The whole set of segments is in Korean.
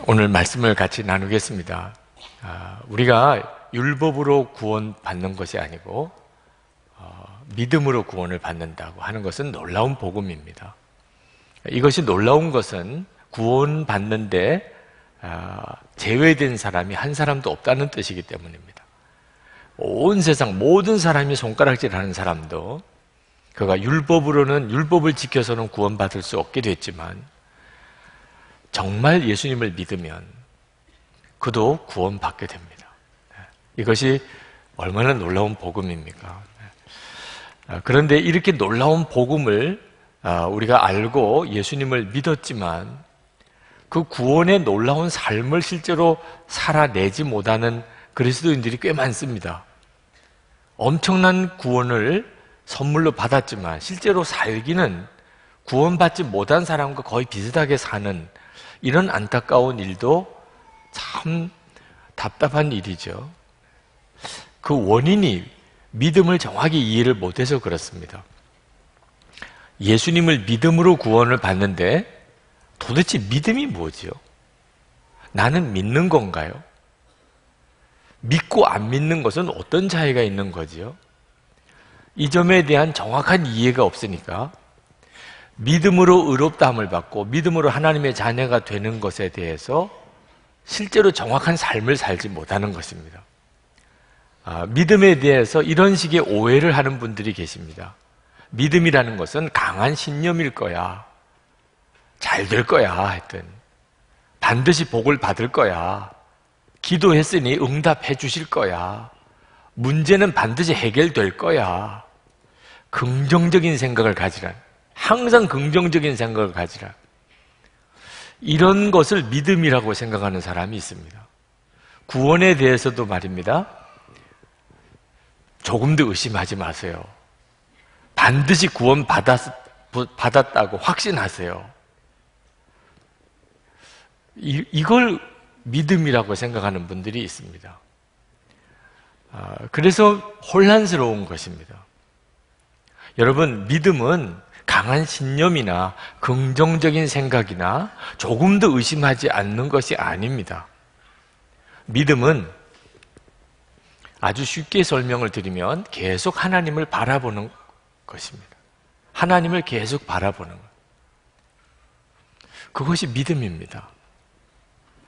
오늘 말씀을 같이 나누겠습니다. 우리가 율법으로 구원받는 것이 아니고 믿음으로 구원을 받는다고 하는 것은 놀라운 복음입니다. 이것이 놀라운 것은 구원받는데 제외된 사람이 한 사람도 없다는 뜻이기 때문입니다. 온 세상 모든 사람이 손가락질하는 사람도 그가 율법을 지켜서는 구원받을 수 없게 됐지만 정말 예수님을 믿으면 그도 구원받게 됩니다. 이것이 얼마나 놀라운 복음입니까? 그런데 이렇게 놀라운 복음을 우리가 알고 예수님을 믿었지만 그 구원의 놀라운 삶을 실제로 살아내지 못하는 그리스도인들이 꽤 많습니다. 엄청난 구원을 선물로 받았지만 실제로 살기는 구원받지 못한 사람과 거의 비슷하게 사는 이런 안타까운 일도 참 답답한 일이죠. 그 원인이 믿음을 정확히 이해를 못해서 그렇습니다. 예수님을 믿음으로 구원을 받는데 도대체 믿음이 뭐지요? 나는 믿는 건가요? 믿고 안 믿는 것은 어떤 차이가 있는 거지요? 이 점에 대한 정확한 이해가 없으니까 믿음으로 의롭다함을 받고 믿음으로 하나님의 자녀가 되는 것에 대해서 실제로 정확한 삶을 살지 못하는 것입니다. 믿음에 대해서 이런 식의 오해를 하는 분들이 계십니다. 믿음이라는 것은 강한 신념일 거야. 잘 될 거야 하여튼. 반드시 복을 받을 거야. 기도했으니 응답해 주실 거야. 문제는 반드시 해결될 거야. 긍정적인 생각을 가지라. 항상 긍정적인 생각을 가지라. 이런 것을 믿음이라고 생각하는 사람이 있습니다. 구원에 대해서도 말입니다. 조금 더 의심하지 마세요. 반드시 구원 받았다고 확신하세요. 이걸 믿음이라고 생각하는 분들이 있습니다. 그래서 혼란스러운 것입니다. 여러분, 믿음은 강한 신념이나 긍정적인 생각이나 조금 더 의심하지 않는 것이 아닙니다. 믿음은 아주 쉽게 설명을 드리면 계속 하나님을 바라보는 것입니다. 하나님을 계속 바라보는 것. 그것이 믿음입니다.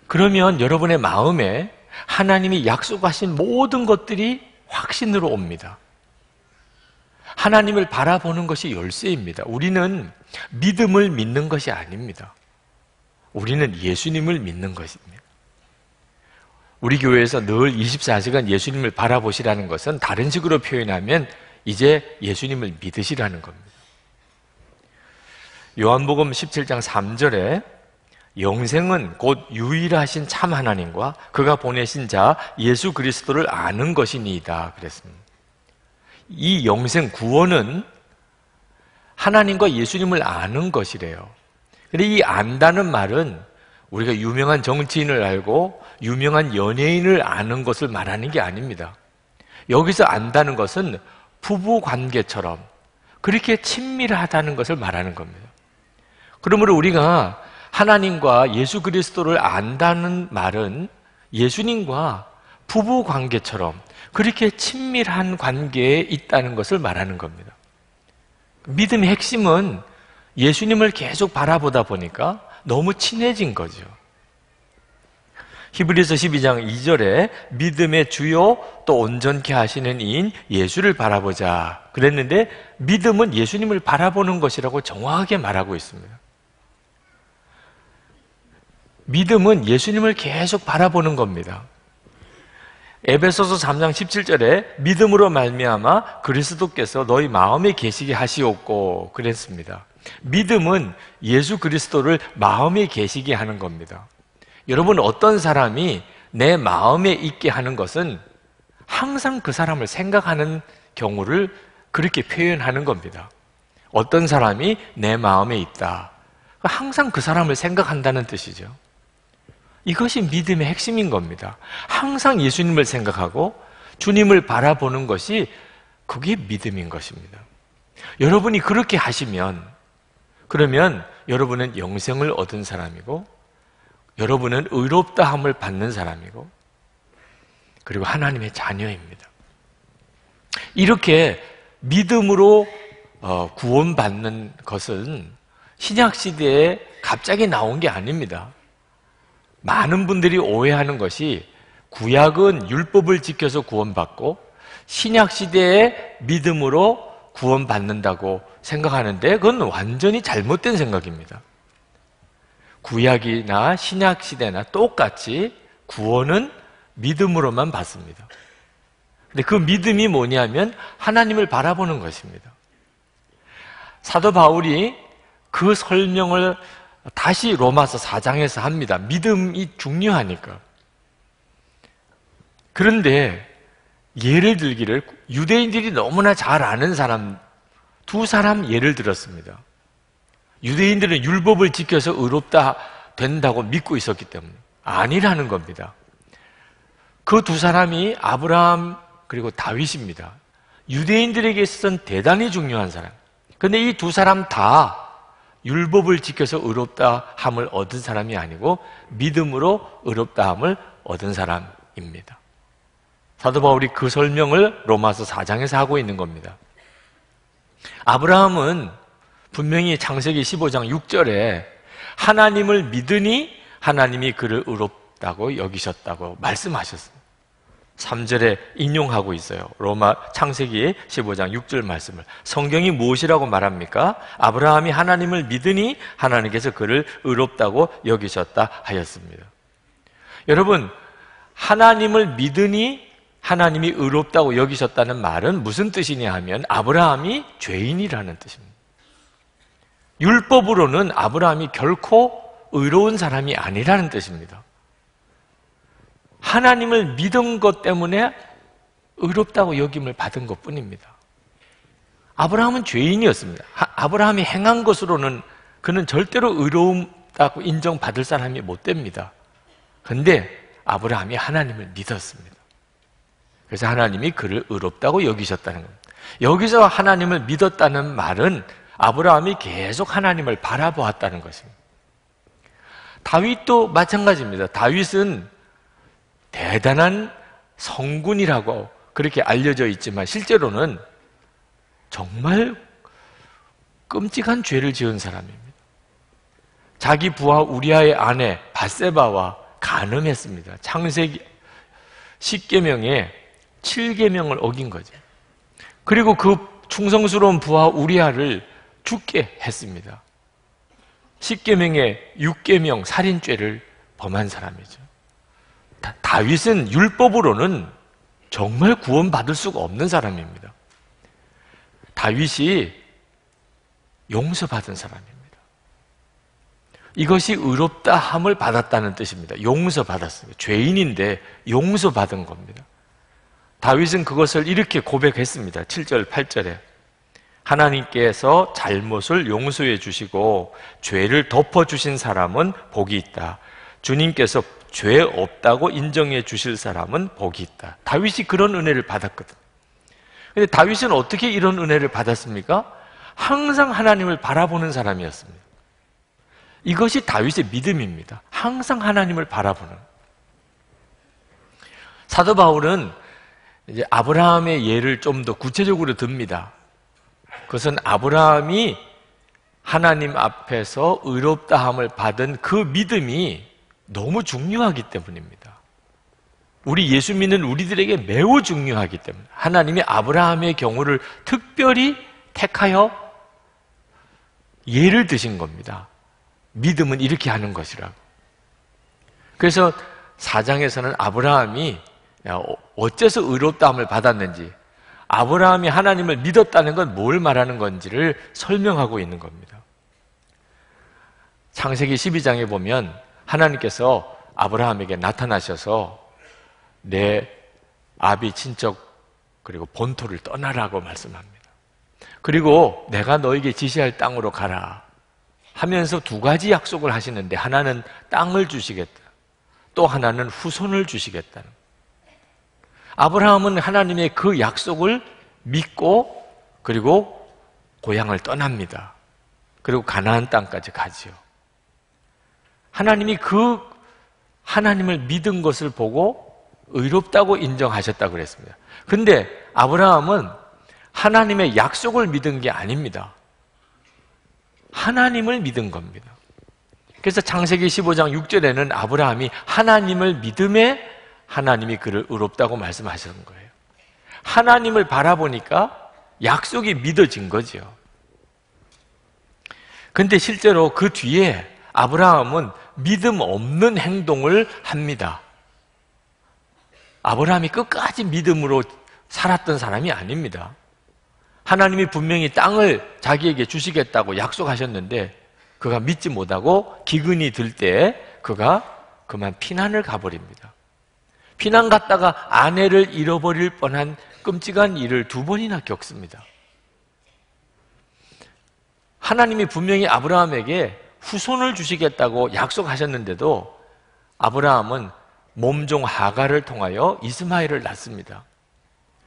그러면 여러분의 마음에 하나님이 약속하신 모든 것들이 확신으로 옵니다. 하나님을 바라보는 것이 열쇠입니다. 우리는 믿음을 믿는 것이 아닙니다. 우리는 예수님을 믿는 것입니다. 우리 교회에서 늘 24시간 예수님을 바라보시라는 것은 다른 식으로 표현하면 이제 예수님을 믿으시라는 겁니다. 요한복음 17장 3절에 영생은 곧 유일하신 참 하나님과 그가 보내신 자 예수 그리스도를 아는 것이니이다 그랬습니다. 이 영생 구원은 하나님과 예수님을 아는 것이래요. 근데 이 안다는 말은 우리가 유명한 정치인을 알고 유명한 연예인을 아는 것을 말하는 게 아닙니다. 여기서 안다는 것은 부부 관계처럼 그렇게 친밀하다는 것을 말하는 겁니다. 그러므로 우리가 하나님과 예수 그리스도를 안다는 말은 예수님과 부부 관계처럼 그렇게 친밀한 관계에 있다는 것을 말하는 겁니다. 믿음의 핵심은 예수님을 계속 바라보다 보니까 너무 친해진 거죠. 히브리서 12장 2절에 믿음의 주요 또 온전케 하시는 이인 예수를 바라보자 그랬는데 믿음은 예수님을 바라보는 것이라고 정확하게 말하고 있습니다. 믿음은 예수님을 계속 바라보는 겁니다. 에베소서 3장 17절에 믿음으로 말미암아 그리스도께서 너희 마음에 계시게 하시옵고 그랬습니다. 믿음은 예수 그리스도를 마음에 계시게 하는 겁니다. 여러분, 어떤 사람이 내 마음에 있게 하는 것은 항상 그 사람을 생각하는 경우를 그렇게 표현하는 겁니다. 어떤 사람이 내 마음에 있다. 항상 그 사람을 생각한다는 뜻이죠. 이것이 믿음의 핵심인 겁니다. 항상 예수님을 생각하고 주님을 바라보는 것이 그게 믿음인 것입니다. 여러분이 그렇게 하시면 그러면 여러분은 영생을 얻은 사람이고 여러분은 의롭다함을 받는 사람이고 그리고 하나님의 자녀입니다. 이렇게 믿음으로 구원받는 것은 신약시대에 갑자기 나온 게 아닙니다. 많은 분들이 오해하는 것이 구약은 율법을 지켜서 구원받고 신약시대에 믿음으로 구원받는다고 생각하는데 그건 완전히 잘못된 생각입니다. 구약이나 신약시대나 똑같이 구원은 믿음으로만 받습니다. 근데 그 믿음이 뭐냐면 하나님을 바라보는 것입니다. 사도 바울이 그 설명을 다시 로마서 4장에서 합니다. 믿음이 중요하니까. 그런데 예를 들기를 유대인들이 너무나 잘 아는 사람 두 사람 예를 들었습니다. 유대인들은 율법을 지켜서 의롭다 된다고 믿고 있었기 때문에 아니라는 겁니다. 그 두 사람이 아브라함 그리고 다윗입니다. 유대인들에게 있어서는 대단히 중요한 사람. 그런데 이 두 사람 다 율법을 지켜서 의롭다함을 얻은 사람이 아니고 믿음으로 의롭다함을 얻은 사람입니다. 사도 바울이 그 설명을 로마서 4장에서 하고 있는 겁니다. 아브라함은 분명히 창세기 15장 6절에 하나님을 믿으니 하나님이 그를 의롭다고 여기셨다고 말씀하셨습니다. 3절에 인용하고 있어요. 로마 창세기 15장 6절 말씀을. 성경이 무엇이라고 말합니까? 아브라함이 하나님을 믿으니 하나님께서 그를 의롭다고 여기셨다 하였습니다. 여러분, 하나님을 믿으니 하나님이 의롭다고 여기셨다는 말은 무슨 뜻이냐 하면 아브라함이 죄인이라는 뜻입니다. 율법으로는 아브라함이 결코 의로운 사람이 아니라는 뜻입니다. 하나님을 믿은 것 때문에 의롭다고 여김을 받은 것 뿐입니다. 아브라함은 죄인이었습니다. 아브라함이 행한 것으로는 그는 절대로 의롭다고 인정받을 사람이 못 됩니다. 그런데 아브라함이 하나님을 믿었습니다. 그래서 하나님이 그를 의롭다고 여기셨다는 겁니다. 여기서 하나님을 믿었다는 말은 아브라함이 계속 하나님을 바라보았다는 것입니다. 다윗도 마찬가지입니다. 다윗은 대단한 성군이라고 그렇게 알려져 있지만 실제로는 정말 끔찍한 죄를 지은 사람입니다. 자기 부하 우리아의 아내 밧세바와 간음했습니다. 창세기 10계명에 7계명을 어긴 거죠. 그리고 그 충성스러운 부하 우리아를 죽게 했습니다. 10계명에 6계명 살인죄를 범한 사람이죠. 다윗은 율법으로는 정말 구원받을 수가 없는 사람입니다. 다윗이 용서받은 사람입니다. 이것이 의롭다함을 받았다는 뜻입니다. 용서받았습니다. 죄인인데 용서받은 겁니다. 다윗은 그것을 이렇게 고백했습니다. 7절, 8절에 하나님께서 잘못을 용서해 주시고 죄를 덮어주신 사람은 복이 있다. 주님께서 죄 없다고 인정해 주실 사람은 복이 있다. 다윗이 그런 은혜를 받았거든요. 그런데 다윗은 어떻게 이런 은혜를 받았습니까? 항상 하나님을 바라보는 사람이었습니다. 이것이 다윗의 믿음입니다. 항상 하나님을 바라보는. 사도 바울은 이제 아브라함의 예를 좀 더 구체적으로 듭니다. 그것은 아브라함이 하나님 앞에서 의롭다함을 받은 그 믿음이 너무 중요하기 때문입니다. 우리 예수 믿는 우리들에게 매우 중요하기 때문에 하나님이 아브라함의 경우를 특별히 택하여 예를 드신 겁니다. 믿음은 이렇게 하는 것이라고. 그래서 4장에서는 아브라함이 어째서 의롭다함을 받았는지, 아브라함이 하나님을 믿었다는 건 뭘 말하는 건지를 설명하고 있는 겁니다. 창세기 12장에 보면 하나님께서 아브라함에게 나타나셔서 내 아비 친척 그리고 본토를 떠나라고 말씀합니다. 그리고 내가 너에게 지시할 땅으로 가라 하면서 두 가지 약속을 하시는데 하나는 땅을 주시겠다, 또 하나는 후손을 주시겠다는. 아브라함은 하나님의 그 약속을 믿고 그리고 고향을 떠납니다. 그리고 가나안 땅까지 가지요. 하나님이 그 하나님을 믿은 것을 보고 의롭다고 인정하셨다고 그랬습니다. 근데 아브라함은 하나님의 약속을 믿은 게 아닙니다. 하나님을 믿은 겁니다. 그래서 창세기 15장 6절에는 아브라함이 하나님을 믿음에 하나님이 그를 의롭다고 말씀하시는 거예요. 하나님을 바라보니까 약속이 믿어진 거죠. 근데 실제로 그 뒤에 아브라함은 믿음 없는 행동을 합니다. 아브라함이 끝까지 믿음으로 살았던 사람이 아닙니다. 하나님이 분명히 땅을 자기에게 주시겠다고 약속하셨는데 그가 믿지 못하고 기근이 들 때 그가 그만 피난을 가버립니다. 피난 갔다가 아내를 잃어버릴 뻔한 끔찍한 일을 2번이나 겪습니다. 하나님이 분명히 아브라함에게 후손을 주시겠다고 약속하셨는데도 아브라함은 몸종 하갈을 통하여 이스마엘을 낳습니다.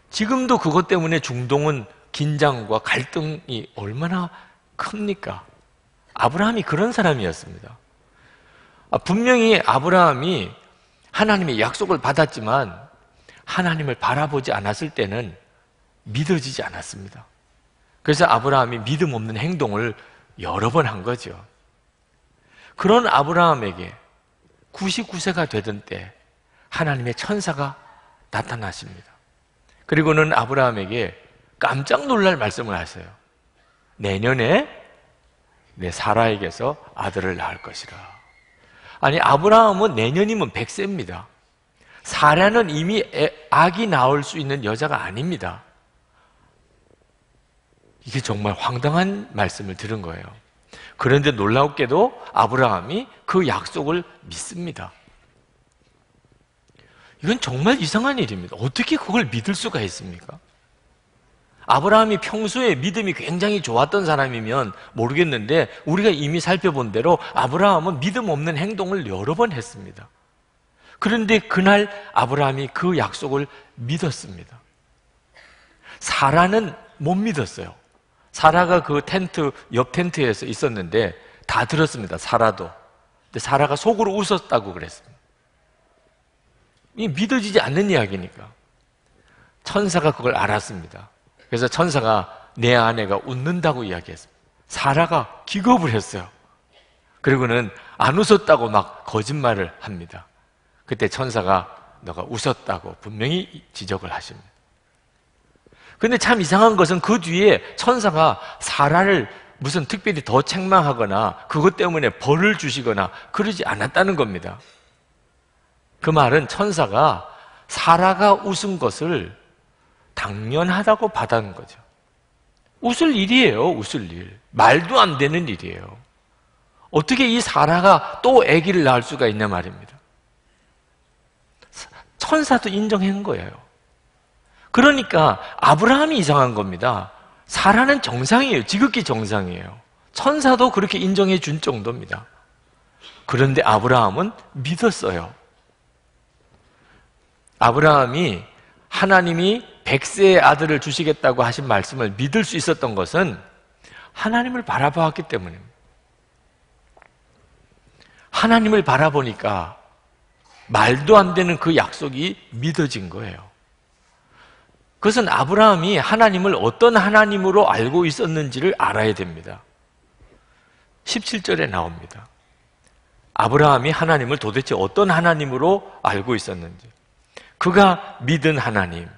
지금도 그것 때문에 중동은 긴장과 갈등이 얼마나 큽니까? 아브라함이 그런 사람이었습니다. 분명히 아브라함이 하나님의 약속을 받았지만 하나님을 바라보지 않았을 때는 믿어지지 않았습니다. 그래서 아브라함이 믿음 없는 행동을 여러 번 한 거죠. 그런 아브라함에게 99세가 되던 때 하나님의 천사가 나타나십니다. 그리고는 아브라함에게 깜짝 놀랄 말씀을 하세요. 내년에 내 사라에게서 아들을 낳을 것이라. 아니, 아브라함은 내년이면 100세입니다. 사라는 이미 아기 낳을 수 있는 여자가 아닙니다. 이게 정말 황당한 말씀을 들은 거예요. 그런데 놀랍게도 아브라함이 그 약속을 믿습니다. 이건 정말 이상한 일입니다. 어떻게 그걸 믿을 수가 있습니까? 아브라함이 평소에 믿음이 굉장히 좋았던 사람이면 모르겠는데 우리가 이미 살펴본 대로 아브라함은 믿음 없는 행동을 여러 번 했습니다. 그런데 그날 아브라함이 그 약속을 믿었습니다. 사라는 못 믿었어요. 사라가 그 텐트, 옆 텐트에서 있었는데 다 들었습니다. 사라도. 근데 사라가 속으로 웃었다고 그랬습니다. 이게 믿어지지 않는 이야기니까. 천사가 그걸 알았습니다. 그래서 천사가 내 아내가 웃는다고 이야기했습니다. 사라가 기겁을 했어요. 그리고는 안 웃었다고 막 거짓말을 합니다. 그때 천사가 너가 웃었다고 분명히 지적을 하십니다. 근데 참 이상한 것은 그 뒤에 천사가 사라를 무슨 특별히 더 책망하거나 그것 때문에 벌을 주시거나 그러지 않았다는 겁니다. 그 말은 천사가 사라가 웃은 것을 당연하다고 받아는 거죠. 웃을 일이에요, 웃을 일. 말도 안 되는 일이에요. 어떻게 이 사라가 또 아기를 낳을 수가 있냐 말입니다. 천사도 인정한 거예요. 그러니까 아브라함이 이상한 겁니다. 사라는 정상이에요. 지극히 정상이에요. 천사도 그렇게 인정해 준 정도입니다. 그런데 아브라함은 믿었어요. 아브라함이 하나님이 100세의 아들을 주시겠다고 하신 말씀을 믿을 수 있었던 것은 하나님을 바라보았기 때문입니다. 하나님을 바라보니까 말도 안 되는 그 약속이 믿어진 거예요. 그것은 아브라함이 하나님을 어떤 하나님으로 알고 있었는지를 알아야 됩니다. 17절에 나옵니다. 아브라함이 하나님을 도대체 어떤 하나님으로 알고 있었는지. 그가 믿은 하나님,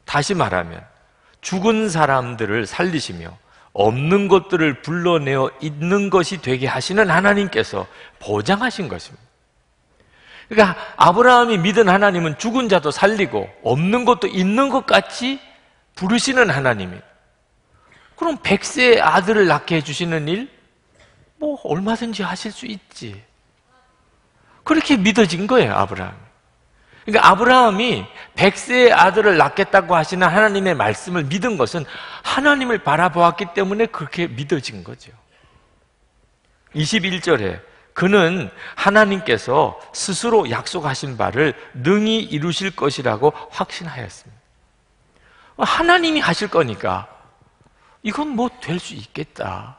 다시 말하면 죽은 사람들을 살리시며 없는 것들을 불러내어 있는 것이 되게 하시는 하나님께서 보장하신 것입니다. 그러니까 아브라함이 믿은 하나님은 죽은 자도 살리고 없는 것도 있는 것 같이 부르시는 하나님이에요. 그럼 100세의 아들을 낳게 해주시는 일? 뭐 얼마든지 하실 수 있지. 그렇게 믿어진 거예요, 아브라함이. 그러니까 아브라함이 100세의 아들을 낳겠다고 하시는 하나님의 말씀을 믿은 것은 하나님을 바라보았기 때문에 그렇게 믿어진 거죠. 21절에 그는 하나님께서 스스로 약속하신 바를 능히 이루실 것이라고 확신하였습니다. 하나님이 하실 거니까 이건 뭐 될 수 있겠다.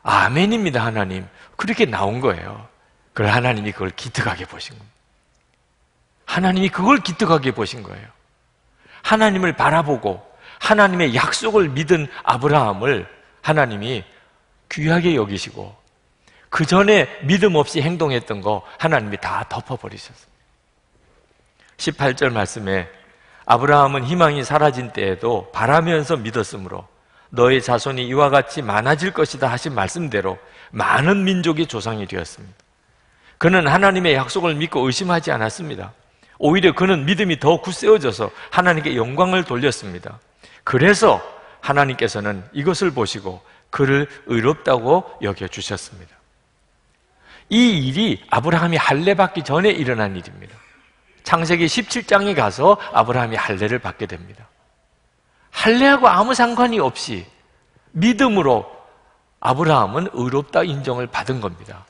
아멘입니다, 하나님. 그렇게 나온 거예요. 그걸 하나님이 그걸 기특하게 보신 겁니다. 하나님이 그걸 기특하게 보신 거예요. 하나님을 바라보고 하나님의 약속을 믿은 아브라함을 하나님이 귀하게 여기시고 그 전에 믿음 없이 행동했던 거 하나님이 다 덮어버리셨어요. 18절 말씀에 아브라함은 희망이 사라진 때에도 바라면서 믿었으므로 너의 자손이 이와 같이 많아질 것이다 하신 말씀대로 많은 민족이 조상이 되었습니다. 그는 하나님의 약속을 믿고 의심하지 않았습니다. 오히려 그는 믿음이 더 굳세어져서 하나님께 영광을 돌렸습니다. 그래서 하나님께서는 이것을 보시고 그를 의롭다고 여겨주셨습니다. 이 일이 아브라함이 할례 받기 전에 일어난 일입니다. 창세기 17장에 가서 아브라함이 할례를 받게 됩니다. 할례하고 아무 상관이 없이 믿음으로 아브라함은 의롭다 인정을 받은 겁니다.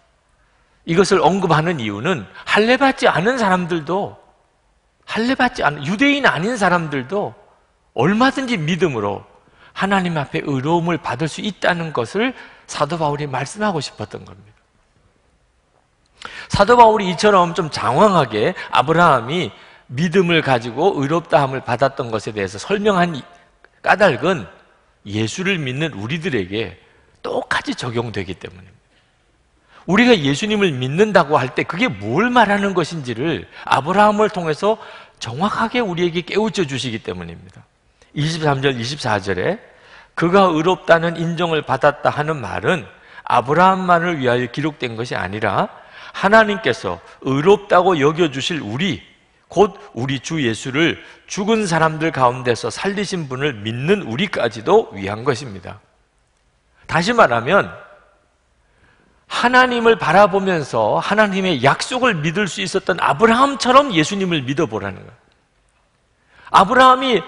이것을 언급하는 이유는 할례 받지 않은 사람들도, 유대인 아닌 사람들도 얼마든지 믿음으로 하나님 앞에 의로움을 받을 수 있다는 것을 사도 바울이 말씀하고 싶었던 겁니다. 사도 바울이 이처럼 좀 장황하게 아브라함이 믿음을 가지고 의롭다함을 받았던 것에 대해서 설명한 까닭은 예수를 믿는 우리들에게 똑같이 적용되기 때문입니다. 우리가 예수님을 믿는다고 할 때 그게 뭘 말하는 것인지를 아브라함을 통해서 정확하게 우리에게 깨우쳐 주시기 때문입니다. 23절, 24절에 그가 의롭다는 인정을 받았다 하는 말은 아브라함만을 위하여 기록된 것이 아니라 하나님께서 의롭다고 여겨주실 우리, 곧 우리 주 예수를 죽은 사람들 가운데서 살리신 분을 믿는 우리까지도 위한 것입니다. 다시 말하면 하나님을 바라보면서 하나님의 약속을 믿을 수 있었던 아브라함처럼 예수님을 믿어보라는 거예요. 아브라함이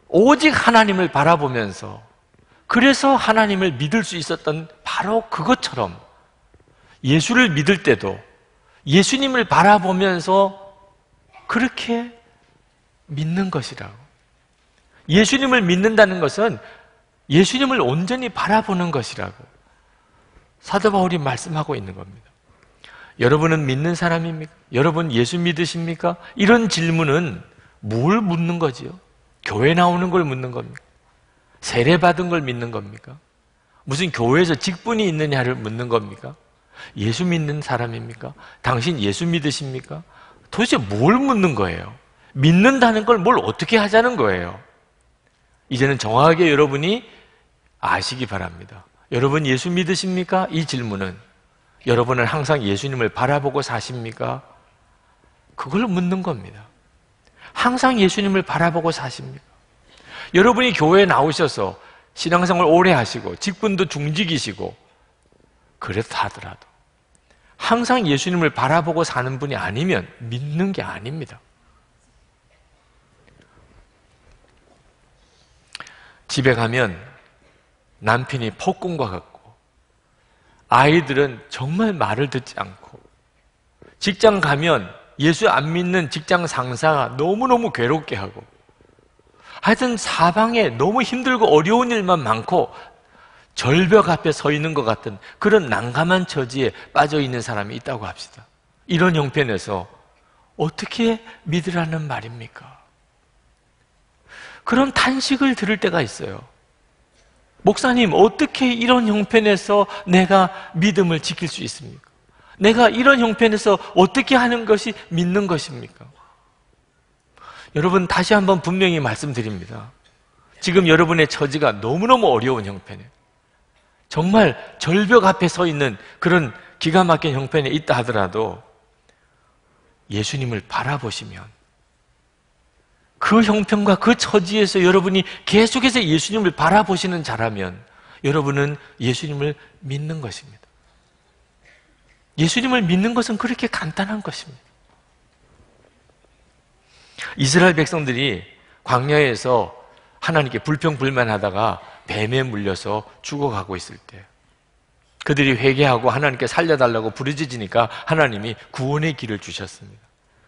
오직 하나님을 바라보면서 그래서 하나님을 믿을 수 있었던 바로 그것처럼 예수를 믿을 때도 예수님을 바라보면서 그렇게 믿는 것이라고. 예수님을 믿는다는 것은 예수님을 온전히 바라보는 것이라고 사도 바울이 말씀하고 있는 겁니다. 여러분은 믿는 사람입니까? 여러분 예수 믿으십니까? 이런 질문은 뭘 묻는 거지요? 교회 나오는 걸 묻는 겁니까? 세례 받은 걸 믿는 겁니까? 무슨 교회에서 직분이 있느냐를 묻는 겁니까? 예수 믿는 사람입니까? 당신 예수 믿으십니까? 도대체 뭘 묻는 거예요? 믿는다는 걸 뭘 어떻게 하자는 거예요? 이제는 정확하게 여러분이 아시기 바랍니다. 여러분 예수 믿으십니까? 이 질문은 여러분은 항상 예수님을 바라보고 사십니까? 그걸 묻는 겁니다. 항상 예수님을 바라보고 사십니까? 여러분이 교회에 나오셔서 신앙생활 오래 하시고 직분도 중직이시고 그렇다 하더라도 항상 예수님을 바라보고 사는 분이 아니면 믿는 게 아닙니다. 집에 가면 남편이 폭군과 같고 아이들은 정말 말을 듣지 않고 직장 가면 예수 안 믿는 직장 상사가 너무너무 괴롭게 하고 하여튼 사방에 너무 힘들고 어려운 일만 많고 절벽 앞에 서 있는 것 같은 그런 난감한 처지에 빠져 있는 사람이 있다고 합시다. 이런 형편에서 어떻게 믿으라는 말입니까? 그런 탄식을 들을 때가 있어요. 목사님, 어떻게 이런 형편에서 내가 믿음을 지킬 수 있습니까? 내가 이런 형편에서 어떻게 하는 것이 믿는 것입니까? 여러분, 다시 한번 분명히 말씀드립니다. 지금 여러분의 처지가 너무너무 어려운 형편이에요. 정말 절벽 앞에 서 있는 그런 기가 막힌 형편에 있다 하더라도 예수님을 바라보시면 그 형편과 그 처지에서 여러분이 계속해서 예수님을 바라보시는 자라면 여러분은 예수님을 믿는 것입니다. 예수님을 믿는 것은 그렇게 간단한 것입니다. 이스라엘 백성들이 광야에서 하나님께 불평불만하다가 뱀에 물려서 죽어가고 있을 때 그들이 회개하고 하나님께 살려달라고 부르짖으니까 하나님이 구원의 길을 주셨습니다.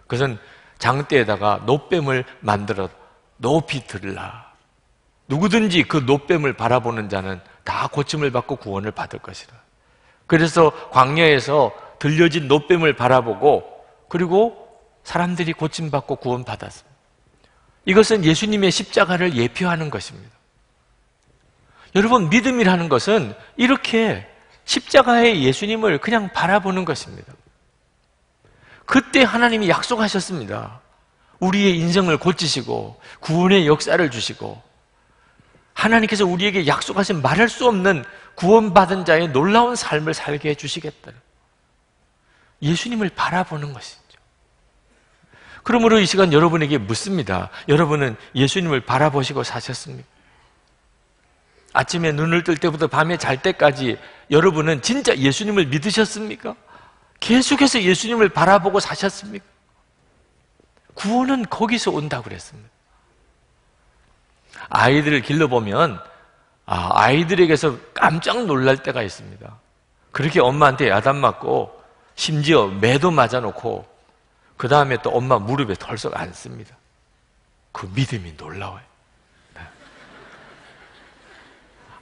그것은 장대에다가 놋뱀을 만들어 높이 들라. 누구든지 그 놋뱀을 바라보는 자는 다 고침을 받고 구원을 받을 것이라. 그래서 광야에서 들려진 놋뱀을 바라보고 그리고 사람들이 고침받고 구원받았습니다. 이것은 예수님의 십자가를 예표하는 것입니다. 여러분, 믿음이라는 것은 이렇게 십자가의 예수님을 그냥 바라보는 것입니다. 그때 하나님이 약속하셨습니다. 우리의 인생을 고치시고 구원의 역사를 주시고 하나님께서 우리에게 약속하신 말할 수 없는 구원받은 자의 놀라운 삶을 살게 해주시겠다. 예수님을 바라보는 것이죠. 그러므로 이 시간 여러분에게 묻습니다. 여러분은 예수님을 바라보시고 사셨습니까? 아침에 눈을 뜰 때부터 밤에 잘 때까지 여러분은 진짜 예수님을 믿으셨습니까? 계속해서 예수님을 바라보고 사셨습니까? 구원은 거기서 온다고 그랬습니다. 아이들을 길러보면 아이들에게서 깜짝 놀랄 때가 있습니다. 그렇게 엄마한테 야단 맞고 심지어 매도 맞아놓고 그 다음에 또 엄마 무릎에 털썩 앉습니다. 그 믿음이 놀라워요.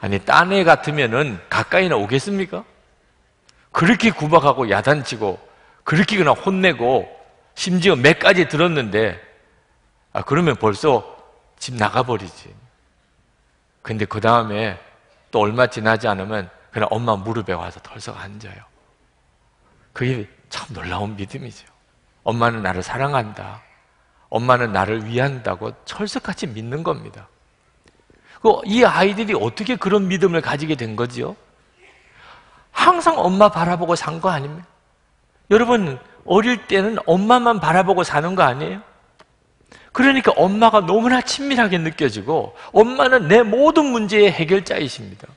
아니, 딴 애 같으면은 가까이나 오겠습니까? 그렇게 구박하고 야단치고 그렇게 그냥 혼내고 심지어 매까지 들었는데 그러면 벌써 집 나가버리지. 근데 그 다음에 또 얼마 지나지 않으면 그냥 엄마 무릎에 와서 털썩 앉아요. 그게 참 놀라운 믿음이죠. 엄마는 나를 사랑한다. 엄마는 나를 위한다고 철석같이 믿는 겁니다. 이 아이들이 어떻게 그런 믿음을 가지게 된 거지요? 항상 엄마 바라보고 산 거 아닙니까? 여러분, 어릴 때는 엄마만 바라보고 사는 거 아니에요? 그러니까 엄마가 너무나 친밀하게 느껴지고 엄마는 내 모든 문제의 해결자이십니다.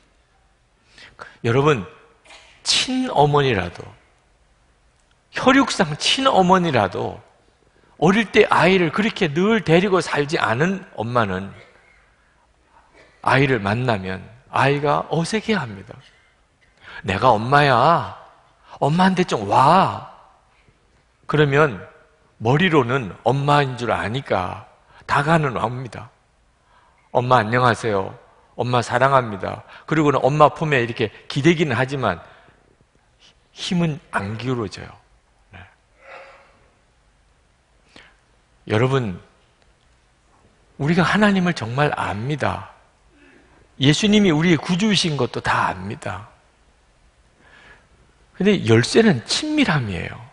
여러분, 친어머니라도 혈육상 친어머니라도 어릴 때 아이를 그렇게 늘 데리고 살지 않은 엄마는 아이를 만나면 아이가 어색해합니다. 내가 엄마야. 엄마한테 좀 와. 그러면 머리로는 엄마인 줄 아니까 다가는 옵니다. 엄마 안녕하세요. 엄마 사랑합니다. 그리고는 엄마 품에 이렇게 기대기는 하지만 힘은 안 기울어져요. 네. 여러분, 우리가 하나님을 정말 압니다. 예수님이 우리의 구주이신 것도 다 압니다. 근데 열쇠는 친밀함이에요.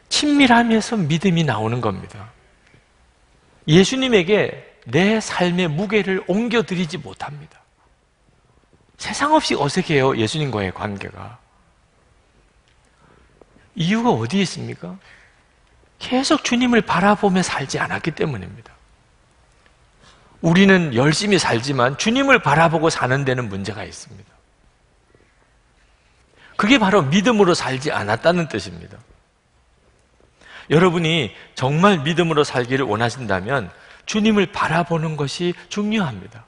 친밀함에서 믿음이 나오는 겁니다. 예수님에게 내 삶의 무게를 옮겨드리지 못합니다. 세상 없이 어색해요, 예수님과의 관계가. 이유가 어디에 있습니까? 계속 주님을 바라보며 살지 않았기 때문입니다. 우리는 열심히 살지만 주님을 바라보고 사는 데는 문제가 있습니다. 그게 바로 믿음으로 살지 않았다는 뜻입니다. 여러분이 정말 믿음으로 살기를 원하신다면 주님을 바라보는 것이 중요합니다.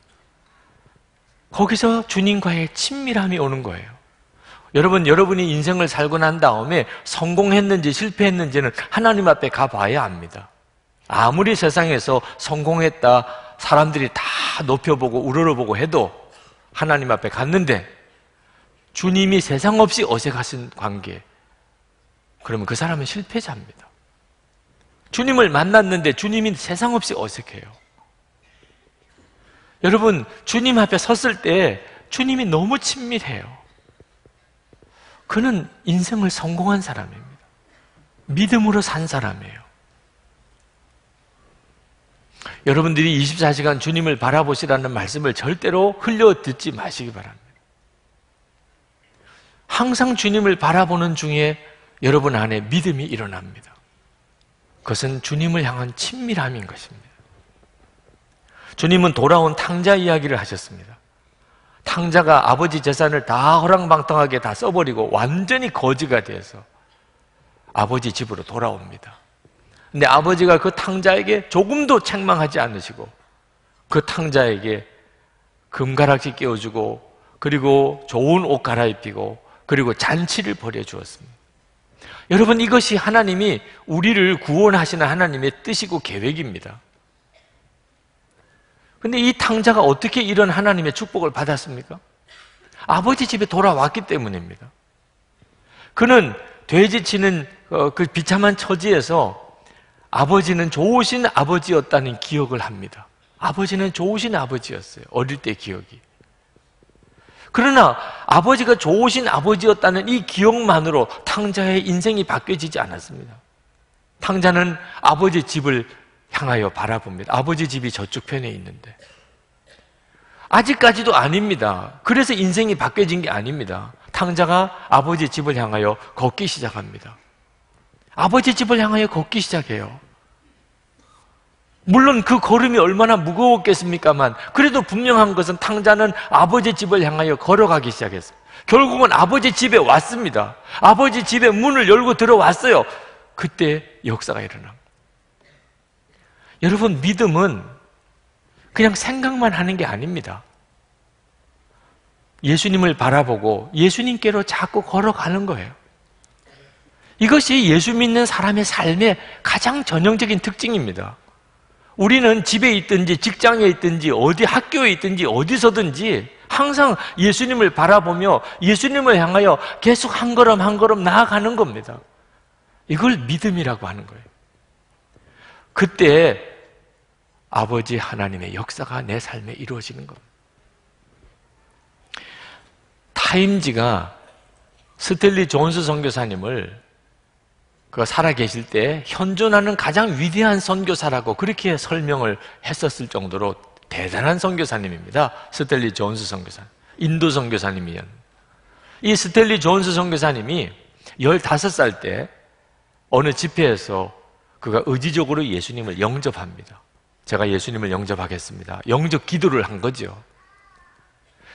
거기서 주님과의 친밀함이 오는 거예요. 여러분이 인생을 살고 난 다음에 성공했는지 실패했는지는 하나님 앞에 가봐야 합니다. 아무리 세상에서 성공했다, 사람들이 다 높여보고 우러러보고 해도 하나님 앞에 갔는데 주님이 세상 없이 어색하신 관계, 그러면 그 사람은 실패자입니다. 주님을 만났는데 주님이 세상 없이 어색해요. 여러분, 주님 앞에 섰을 때 주님이 너무 친밀해요. 그는 인생을 성공한 사람입니다. 믿음으로 산 사람이에요. 여러분들이 24시간 주님을 바라보시라는 말씀을 절대로 흘려 듣지 마시기 바랍니다. 항상 주님을 바라보는 중에 여러분 안에 믿음이 일어납니다. 그것은 주님을 향한 친밀함인 것입니다. 주님은 돌아온 탕자 이야기를 하셨습니다. 탕자가 아버지 재산을 다 허랑방탕하게 다 써버리고 완전히 거지가 돼서 아버지 집으로 돌아옵니다. 근데 아버지가 그 탕자에게 조금도 책망하지 않으시고 그 탕자에게 금가락지 끼워주고 그리고 좋은 옷 갈아입히고 그리고 잔치를 벌여주었습니다. 여러분, 이것이 하나님이 우리를 구원하시는 하나님의 뜻이고 계획입니다. 근데 이 탕자가 어떻게 이런 하나님의 축복을 받았습니까? 아버지 집에 돌아왔기 때문입니다. 그는 돼지 치는 그 비참한 처지에서 아버지는 좋으신 아버지였다는 기억을 합니다. 아버지는 좋으신 아버지였어요. 어릴 때 기억이. 그러나 아버지가 좋으신 아버지였다는 이 기억만으로 탕자의 인생이 바뀌어지지 않았습니다. 탕자는 아버지 집을 향하여 바라봅니다. 아버지 집이 저쪽 편에 있는데. 아직까지도 아닙니다. 그래서 인생이 바뀌어진 게 아닙니다. 탕자가 아버지 집을 향하여 걷기 시작합니다. 아버지 집을 향하여 걷기 시작해요. 물론 그 걸음이 얼마나 무거웠겠습니까만 그래도 분명한 것은 탕자는 아버지 집을 향하여 걸어가기 시작했어요. 결국은 아버지 집에 왔습니다. 아버지 집에 문을 열고 들어왔어요. 그때 역사가 일어난 거예요. 여러분, 믿음은 그냥 생각만 하는 게 아닙니다. 예수님을 바라보고 예수님께로 자꾸 걸어가는 거예요. 이것이 예수 믿는 사람의 삶의 가장 전형적인 특징입니다. 우리는 집에 있든지 직장에 있든지 어디 학교에 있든지 어디서든지 항상 예수님을 바라보며 예수님을 향하여 계속 한 걸음 한 걸음 나아가는 겁니다. 이걸 믿음이라고 하는 거예요. 그때 아버지 하나님의 역사가 내 삶에 이루어지는 겁니다. 타임지가 스탠리 존스 선교사님을 그가 살아계실 때 현존하는 가장 위대한 선교사라고 그렇게 설명을 했었을 정도로 대단한 선교사님입니다. 스탠리 존스 선교사님, 인도 선교사님이었는데, 이 스탠리 존스 선교사님이 15살 때 어느 집회에서 그가 의지적으로 예수님을 영접합니다. 제가 예수님을 영접하겠습니다. 영접 기도를 한 거죠.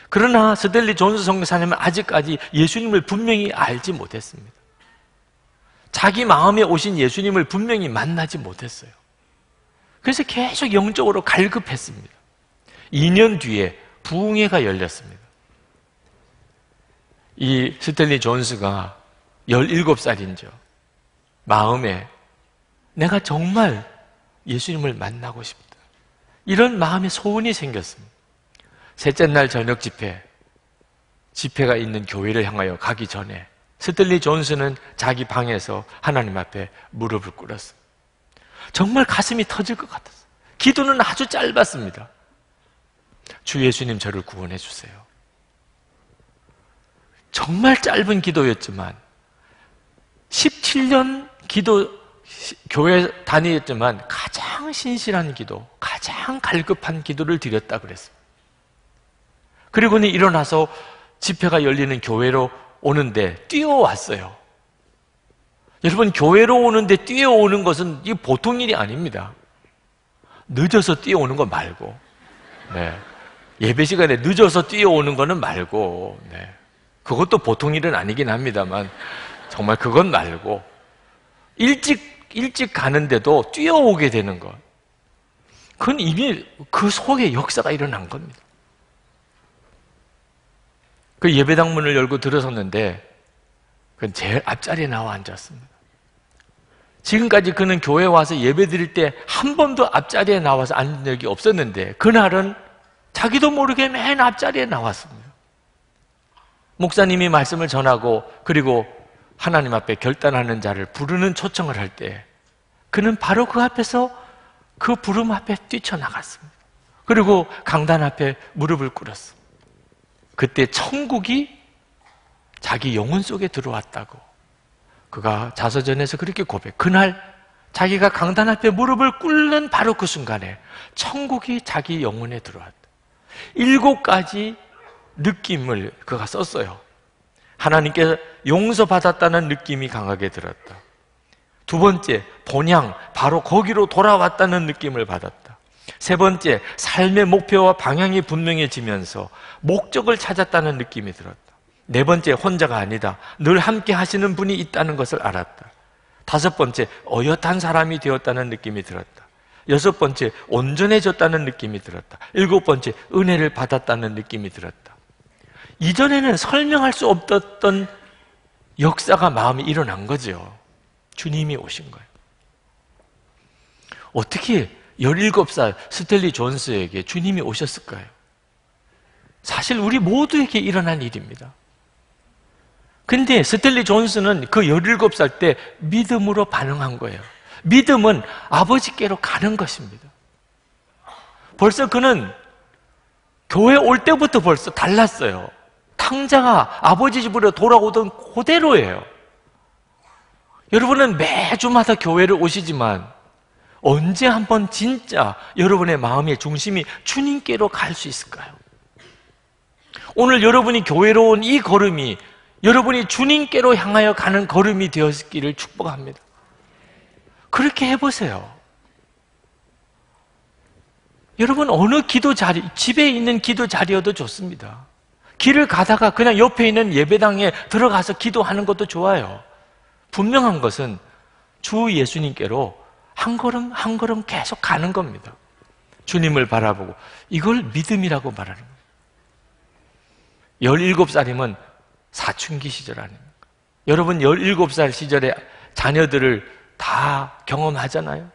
그러나 스탠리 존스 선교사님은 아직까지 예수님을 분명히 알지 못했습니다. 자기 마음에 오신 예수님을 분명히 만나지 못했어요. 그래서 계속 영적으로 갈급했습니다. 2년 뒤에 부흥회가 열렸습니다. 이 스탠리 존스가 17살인죠. 마음에 내가 정말 예수님을 만나고 싶다, 이런 마음의 소원이 생겼습니다. 셋째 날 저녁 집회가 있는 교회를 향하여 가기 전에 스탠리 존스는 자기 방에서 하나님 앞에 무릎을 꿇었어요. 정말 가슴이 터질 것 같았어요. 기도는 아주 짧았습니다. 주 예수님, 저를 구원해 주세요. 정말 짧은 기도였지만 17년 교회 다녔지만 가장 신실한 기도, 가장 갈급한 기도를 드렸다 그랬어요. 그리고는 일어나서 집회가 열리는 교회로 오는데 뛰어왔어요. 여러분, 교회로 오는데 뛰어오는 것은 이 보통 일이 아닙니다. 늦어서 뛰어오는 거 말고, 네. 예배 시간에 늦어서 뛰어오는 거는 말고, 네. 그것도 보통 일은 아니긴 합니다만 정말 그건 말고 일찍 가는데도 뛰어오게 되는 것, 그건 이미 그 속에 역사가 일어난 겁니다. 그 예배당 문을 열고 들어섰는데 그건 제일 앞자리에 나와 앉았습니다. 지금까지 그는 교회에 와서 예배 드릴 때 한 번도 앞자리에 나와서 앉은 적이 없었는데 그날은 자기도 모르게 맨 앞자리에 나왔습니다. 목사님이 말씀을 전하고 그리고 하나님 앞에 결단하는 자를 부르는 초청을 할 때 그는 바로 그 앞에서 그 부름 앞에 뛰쳐나갔습니다. 그리고 강단 앞에 무릎을 꿇었습니다. 그때 천국이 자기 영혼 속에 들어왔다고 그가 자서전에서 그렇게 고백. 그날 자기가 강단 앞에 무릎을 꿇는 바로 그 순간에 천국이 자기 영혼에 들어왔다. 7가지 느낌을 그가 썼어요. 하나님께 용서받았다는 느낌이 강하게 들었다. 2번째, 본향, 바로 거기로 돌아왔다는 느낌을 받았다. 3번째, 삶의 목표와 방향이 분명해지면서 목적을 찾았다는 느낌이 들었다. 4번째, 혼자가 아니다, 늘 함께 하시는 분이 있다는 것을 알았다. 5번째, 어엿한 사람이 되었다는 느낌이 들었다. 6번째, 온전해졌다는 느낌이 들었다. 7번째, 은혜를 받았다는 느낌이 들었다. 이전에는 설명할 수 없었던 역사가 마음에 일어난 거죠. 주님이 오신 거예요. 어떻게 17살 스탠리 존스에게 주님이 오셨을까요? 사실 우리 모두에게 일어난 일입니다. 근데 스탠리 존스는 그 17살 때 믿음으로 반응한 거예요. 믿음은 아버지께로 가는 것입니다. 벌써 그는 교회 올 때부터 벌써 달랐어요. 탕자가 아버지 집으로 돌아오던 그대로예요. 여러분은 매주마다 교회를 오시지만 언제 한번 진짜 여러분의 마음의 중심이 주님께로 갈 수 있을까요? 오늘 여러분이 교회로 온 이 걸음이 여러분이 주님께로 향하여 가는 걸음이 되었기를 축복합니다. 그렇게 해보세요. 여러분 어느 기도 자리, 집에 있는 기도 자리여도 좋습니다. 길을 가다가 그냥 옆에 있는 예배당에 들어가서 기도하는 것도 좋아요. 분명한 것은 주 예수님께로 한 걸음 한 걸음 계속 가는 겁니다. 주님을 바라보고 이걸 믿음이라고 말하는 거예요. 17살이면 사춘기 시절 아닙니까? 여러분 17살 시절에 자녀들을 다 경험하잖아요.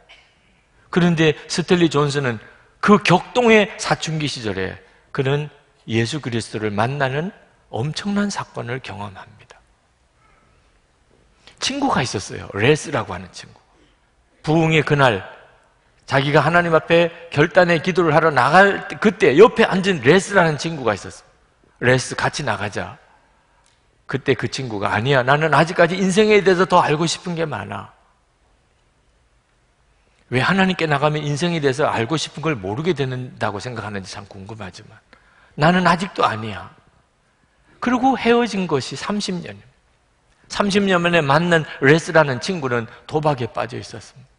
그런데 스텔리 존슨은 그 격동의 사춘기 시절에 그는 예수 그리스도를 만나는 엄청난 사건을 경험합니다. 친구가 있었어요. 레스라고 하는 친구. 부흥의 그날 자기가 하나님 앞에 결단의 기도를 하러 나갈 그때 옆에 앉은 레스라는 친구가 있었어요. 레스 같이 나가자. 그때 그 친구가 아니야, 나는 아직까지 인생에 대해서 더 알고 싶은 게 많아. 왜 하나님께 나가면 인생에 대해서 알고 싶은 걸 모르게 된다고 생각하는지 참 궁금하지만 나는 아직도 아니야. 그리고 헤어진 것이 30년입니다. 30년 만에 만난 레스라는 친구는 도박에 빠져 있었습니다.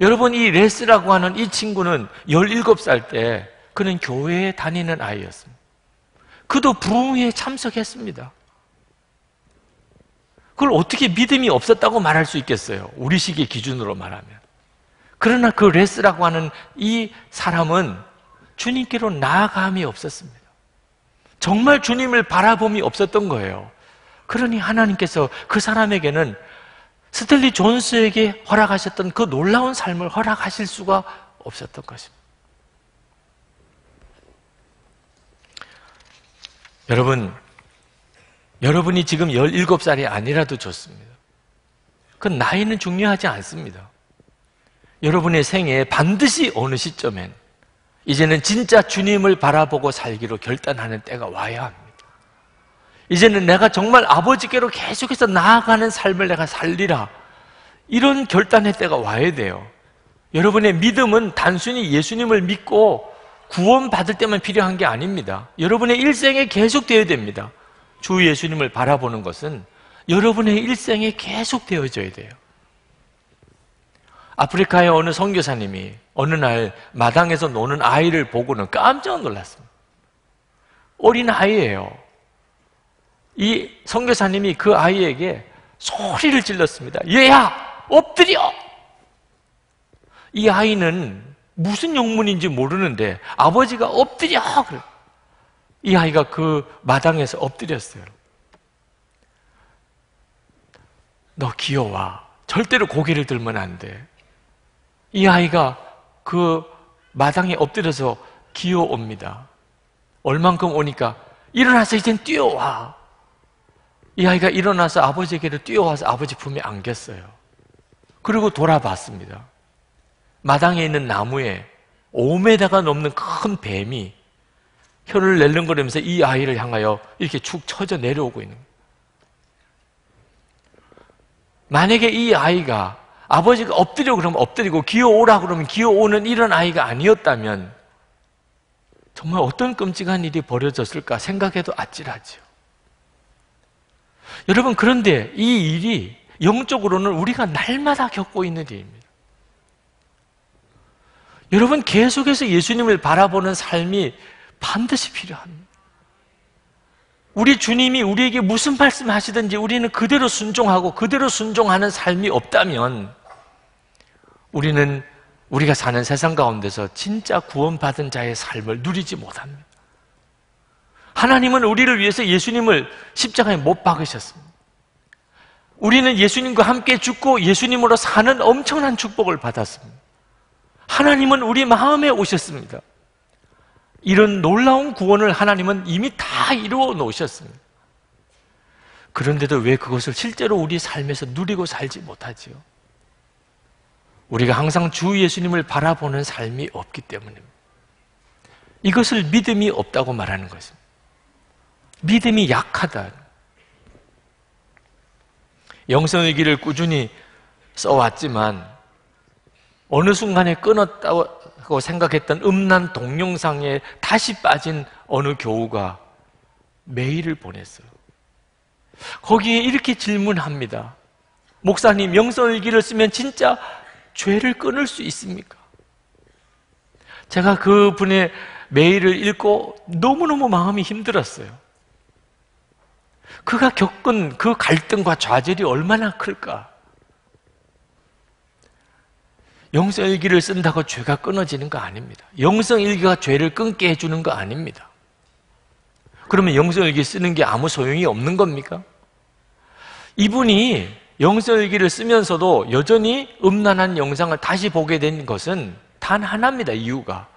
여러분 이 레스라고 하는 이 친구는 17살 때 그는 교회에 다니는 아이였습니다. 그도 부흥회에 참석했습니다. 그걸 어떻게 믿음이 없었다고 말할 수 있겠어요? 우리식의 기준으로 말하면. 그러나 그 레스라고 하는 이 사람은 주님께로 나아감이 없었습니다. 정말 주님을 바라봄이 없었던 거예요. 그러니 하나님께서 그 사람에게는 스텔리 존스에게 허락하셨던 그 놀라운 삶을 허락하실 수가 없었던 것입니다. 여러분이 지금 17살이 아니라도 좋습니다. 그 나이는 중요하지 않습니다. 여러분의 생애에 반드시 어느 시점엔 이제는 진짜 주님을 바라보고 살기로 결단하는 때가 와야 합니다. 이제는 내가 정말 아버지께로 계속해서 나아가는 삶을 내가 살리라, 이런 결단의 때가 와야 돼요. 여러분의 믿음은 단순히 예수님을 믿고 구원받을 때만 필요한 게 아닙니다. 여러분의 일생에 계속 되어야 됩니다. 주 예수님을 바라보는 것은 여러분의 일생에 계속 되어져야 돼요. 아프리카의 어느 선교사님이 어느 날 마당에서 노는 아이를 보고는 깜짝 놀랐습니다. 어린 아이예요. 이 선교사님이 그 아이에게 소리를 질렀습니다. 얘야, 엎드려! 이 아이는 무슨 영문인지 모르는데 아버지가 엎드려! 그래. 이 아이가 그 마당에서 엎드렸어요. 너 귀여워. 절대로 고개를 들면 안 돼. 이 아이가 그 마당에 엎드려서 기어옵니다. 얼만큼 오니까 일어나서 이젠 뛰어와. 이 아이가 일어나서 아버지에게로 뛰어와서 아버지 품에 안겼어요. 그리고 돌아봤습니다. 마당에 있는 나무에 5m가 넘는 큰 뱀이 혀를 낼름거리면서 이 아이를 향하여 이렇게 축 처져 내려오고 있는 거예요. 만약에 이 아이가 아버지가 엎드려 그러면 엎드리고 기어오라 그러면 기어오는 이런 아이가 아니었다면 정말 어떤 끔찍한 일이 벌어졌을까 생각해도 아찔하죠. 여러분, 그런데 이 일이 영적으로는 우리가 날마다 겪고 있는 일입니다. 여러분, 계속해서 예수님을 바라보는 삶이 반드시 필요합니다. 우리 주님이 우리에게 무슨 말씀을 하시든지 우리는 그대로 순종하고 그대로 순종하는 삶이 없다면 우리는 우리가 사는 세상 가운데서 진짜 구원받은 자의 삶을 누리지 못합니다. 하나님은 우리를 위해서 예수님을 십자가에 못 박으셨습니다. 우리는 예수님과 함께 죽고 예수님으로 사는 엄청난 축복을 받았습니다. 하나님은 우리 마음에 오셨습니다. 이런 놀라운 구원을 하나님은 이미 다 이루어 놓으셨습니다. 그런데도 왜 그것을 실제로 우리 삶에서 누리고 살지 못하지요? 우리가 항상 주 예수님을 바라보는 삶이 없기 때문입니다. 이것을 믿음이 없다고 말하는 것입니다. 믿음이 약하다. 영성일기를 꾸준히 써왔지만 어느 순간에 끊었다고 생각했던 음란 동영상에 다시 빠진 어느 교우가 메일을 보냈어요. 거기에 이렇게 질문합니다. 목사님, 영성일기를 쓰면 진짜 죄를 끊을 수 있습니까? 제가 그분의 메일을 읽고 너무너무 마음이 힘들었어요. 그가 겪은 그 갈등과 좌절이 얼마나 클까? 영성일기를 쓴다고 죄가 끊어지는 거 아닙니다. 영성일기가 죄를 끊게 해주는 거 아닙니다. 그러면 영성일기 쓰는 게 아무 소용이 없는 겁니까? 이분이 영성일기를 쓰면서도 여전히 음란한 영상을 다시 보게 된 것은 단 하나입니다. 이유가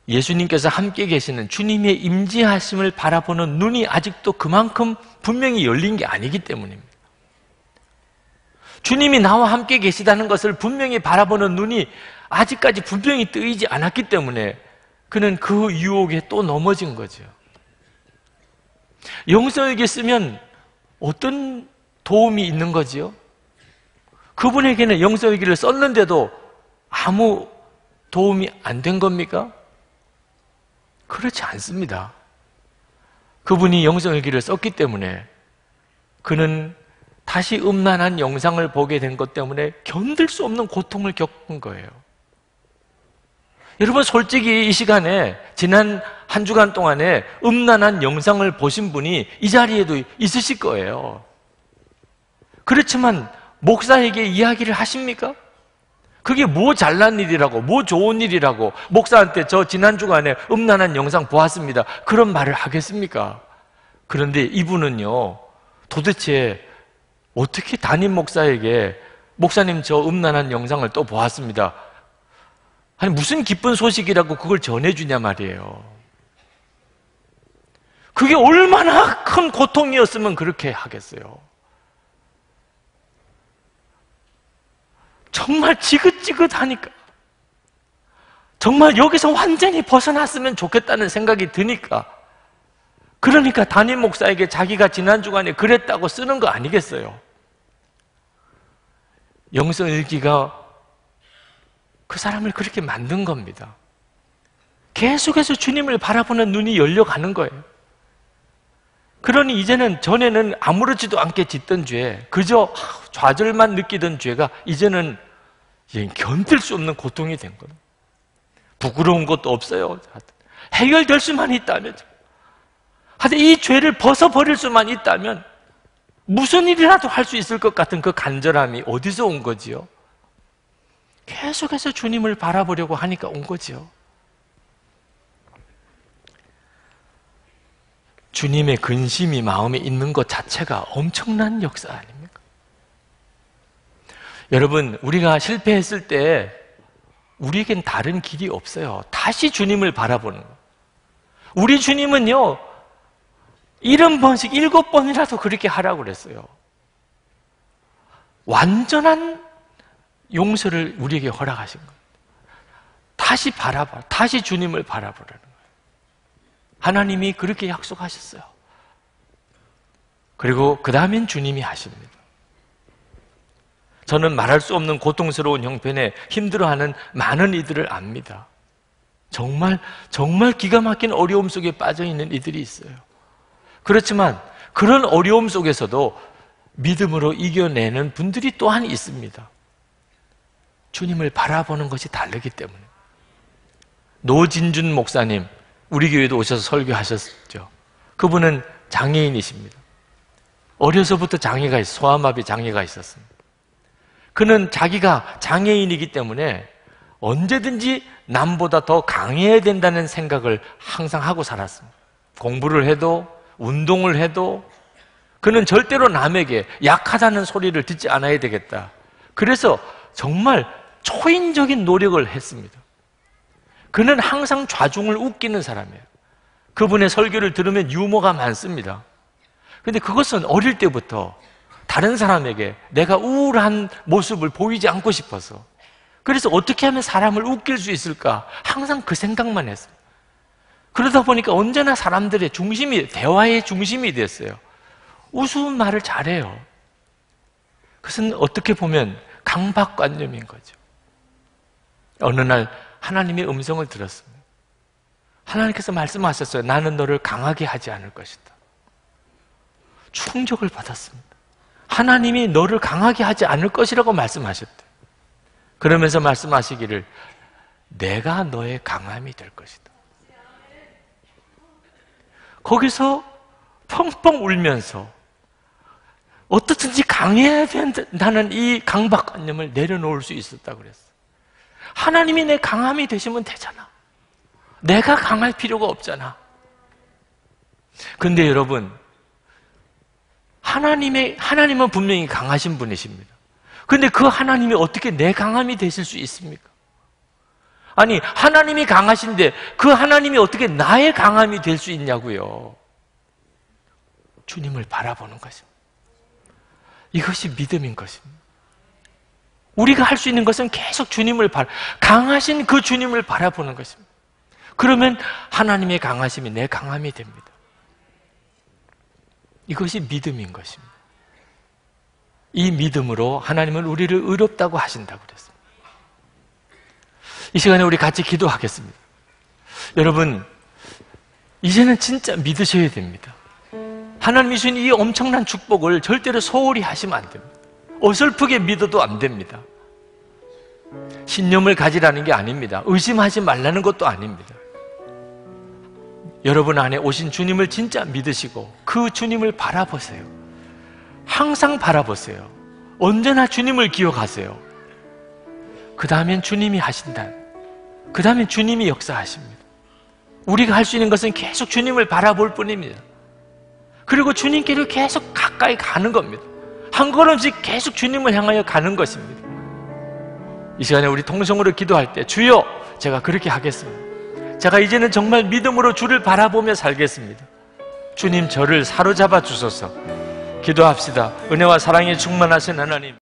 예수님께서 함께 계시는 주님의 임재하심을 바라보는 눈이 아직도 그만큼 분명히 열린 게 아니기 때문입니다. 주님이 나와 함께 계시다는 것을 분명히 바라보는 눈이 아직까지 분명히 뜨이지 않았기 때문에 그는 그 유혹에 또 넘어진 거죠. 영성일기 쓰면 어떤 도움이 있는 거지요? 그분에게는 영성일기를 썼는데도 아무 도움이 안 된 겁니까? 그렇지 않습니다. 그분이 영성일기를 썼기 때문에 그는 다시 음란한 영상을 보게 된 것 때문에 견딜 수 없는 고통을 겪은 거예요. 여러분, 솔직히 이 시간에 지난 한 주간 동안에 음란한 영상을 보신 분이 이 자리에도 있으실 거예요. 그렇지만 목사에게 이야기를 하십니까? 그게 뭐 잘난 일이라고, 뭐 좋은 일이라고 목사한테 저 지난 주간에 음란한 영상 보았습니다, 그런 말을 하겠습니까? 그런데 이분은요, 도대체 어떻게 담임 목사에게 목사님 저 음란한 영상을 또 보았습니다, 아니 무슨 기쁜 소식이라고 그걸 전해주냐 말이에요. 그게 얼마나 큰 고통이었으면 그렇게 하겠어요. 정말 지긋지긋하니까, 정말 여기서 완전히 벗어났으면 좋겠다는 생각이 드니까, 그러니까 담임 목사에게 자기가 지난 주간에 그랬다고 쓰는 거 아니겠어요? 영성일기가 그 사람을 그렇게 만든 겁니다. 계속해서 주님을 바라보는 눈이 열려가는 거예요. 그러니 이제는, 전에는 아무렇지도 않게 짓던 죄, 그저 좌절만 느끼던 죄가 이제는 견딜 수 없는 고통이 된 거예요. 부끄러운 것도 없어요. 해결될 수만 있다면, 하여튼 이 죄를 벗어버릴 수만 있다면 무슨 일이라도 할 수 있을 것 같은 그 간절함이 어디서 온 거지요? 계속해서 주님을 바라보려고 하니까 온 거지요. 주님의 근심이 마음에 있는 것 자체가 엄청난 역사 아닙니까? 여러분, 우리가 실패했을 때 우리에겐 다른 길이 없어요. 다시 주님을 바라보는 거. 우리 주님은요, 70번씩 7번이라도 그렇게 하라고 그랬어요. 완전한 용서를 우리에게 허락하신 거예요. 다시 바라봐, 다시 주님을 바라보라는 거예요. 하나님이 그렇게 약속하셨어요. 그리고 그 다음엔 주님이 하십니다. 저는 말할 수 없는 고통스러운 형편에 힘들어하는 많은 이들을 압니다. 정말 기가 막힌 어려움 속에 빠져있는 이들이 있어요. 그렇지만 그런 어려움 속에서도 믿음으로 이겨내는 분들이 또한 있습니다. 주님을 바라보는 것이 다르기 때문에. 노진준 목사님, 우리 교회도 오셔서 설교하셨죠. 그분은 장애인이십니다. 어려서부터 장애가 소아마비 장애가 있었습니다. 그는 자기가 장애인이기 때문에 언제든지 남보다 더 강해야 된다는 생각을 항상 하고 살았습니다. 공부를 해도 운동을 해도 그는 절대로 남에게 약하다는 소리를 듣지 않아야 되겠다. 그래서 정말 초인적인 노력을 했습니다. 그는 항상 좌중을 웃기는 사람이에요. 그분의 설교를 들으면 유머가 많습니다. 그런데 그것은 어릴 때부터 다른 사람에게 내가 우울한 모습을 보이지 않고 싶어서, 그래서 어떻게 하면 사람을 웃길 수 있을까 항상 그 생각만 했어요. 그러다 보니까 언제나 사람들의 중심이, 대화의 중심이 됐어요. 우스운 말을 잘해요. 그것은 어떻게 보면 강박관념인 거죠. 어느 날 하나님의 음성을 들었습니다. 하나님께서 말씀하셨어요. 나는 너를 강하게 하지 않을 것이다. 충격을 받았습니다. 하나님이 너를 강하게 하지 않을 것이라고 말씀하셨대요. 그러면서 말씀하시기를 내가 너의 강함이 될 것이다. 거기서 펑펑 울면서 어떻든지 강해야 된다는 이 강박관념을 내려놓을 수 있었다고 그랬어요. 하나님이 내 강함이 되시면 되잖아. 내가 강할 필요가 없잖아. 근데 여러분, 하나님은 분명히 강하신 분이십니다. 근데 그 하나님이 어떻게 내 강함이 되실 수 있습니까? 아니, 하나님이 강하신데 그 하나님이 어떻게 나의 강함이 될 수 있냐고요. 주님을 바라보는 것입니다. 이것이 믿음인 것입니다. 우리가 할 수 있는 것은 계속 강하신 그 주님을 바라보는 것입니다. 그러면 하나님의 강하심이 내 강함이 됩니다. 이것이 믿음인 것입니다. 이 믿음으로 하나님은 우리를 의롭다고 하신다고 그랬습니다. 이 시간에 우리 같이 기도하겠습니다. 여러분, 이제는 진짜 믿으셔야 됩니다. 하나님이 주신 이 엄청난 축복을 절대로 소홀히 하시면 안 됩니다. 어설프게 믿어도 안 됩니다. 신념을 가지라는 게 아닙니다. 의심하지 말라는 것도 아닙니다. 여러분 안에 오신 주님을 진짜 믿으시고 그 주님을 바라보세요. 항상 바라보세요. 언제나 주님을 기억하세요. 그 다음엔 주님이 하신다. 그 다음엔 주님이 역사하십니다. 우리가 할 수 있는 것은 계속 주님을 바라볼 뿐입니다. 그리고 주님께로 계속 가까이 가는 겁니다. 한 걸음씩 계속 주님을 향하여 가는 것입니다. 이 시간에 우리 통성으로 기도할 때 주여, 제가 그렇게 하겠습니다. 제가 이제는 정말 믿음으로 주를 바라보며 살겠습니다. 주님, 저를 사로잡아 주소서. 기도합시다. 은혜와 사랑에 충만하신 하나님.